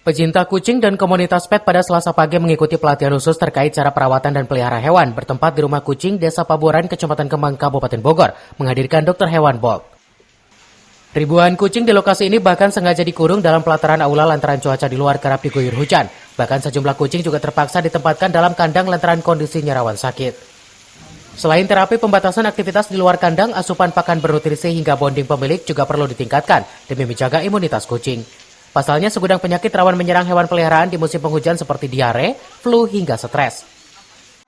Pecinta kucing dan komunitas pet pada Selasa pagi mengikuti pelatihan khusus terkait cara perawatan dan pelihara hewan bertempat di Rumah Kucing Desa Pabuaran, Kecamatan Kemang, Kabupaten Bogor, menghadirkan dokter hewan Bolt. Ribuan kucing di lokasi ini bahkan sengaja dikurung dalam pelataran aula lantaran cuaca di luar kerap diguyur hujan. Bahkan sejumlah kucing juga terpaksa ditempatkan dalam kandang lantaran kondisinya rawan sakit. Selain terapi pembatasan aktivitas di luar kandang, asupan pakan bernutrisi hingga bonding pemilik juga perlu ditingkatkan demi menjaga imunitas kucing. Pasalnya, segudang penyakit rawan menyerang hewan peliharaan di musim penghujan seperti diare, flu, hingga stres.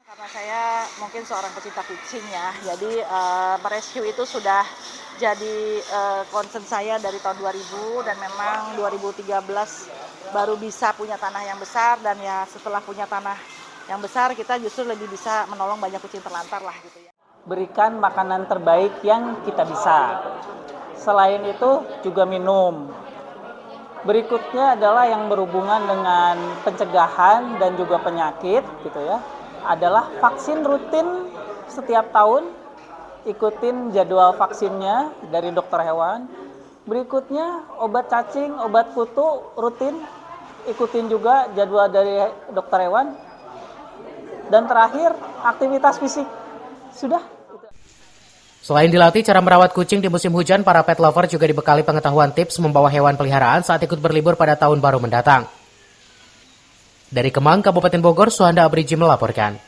Karena saya mungkin seorang pecinta kucing ya, jadi merescue itu sudah jadi concern saya dari tahun 2000 dan memang 2013 baru bisa punya tanah yang besar, dan ya setelah punya tanah yang besar kita justru lebih bisa menolong banyak kucing terlantar lah gitu ya. Berikan makanan terbaik yang kita bisa. Selain itu juga minum. Berikutnya adalah yang berhubungan dengan pencegahan dan juga penyakit gitu ya. Adalah vaksin rutin setiap tahun. Ikutin jadwal vaksinnya dari dokter hewan. Berikutnya obat cacing, obat kutu rutin. Ikutin juga jadwal dari dokter hewan. Dan terakhir aktivitas fisik. Sudah. Selain dilatih cara merawat kucing di musim hujan, para pet lover juga dibekali pengetahuan tips membawa hewan peliharaan saat ikut berlibur pada tahun baru mendatang. Dari Kemang, Kabupaten Bogor, Suhanda Abriji melaporkan.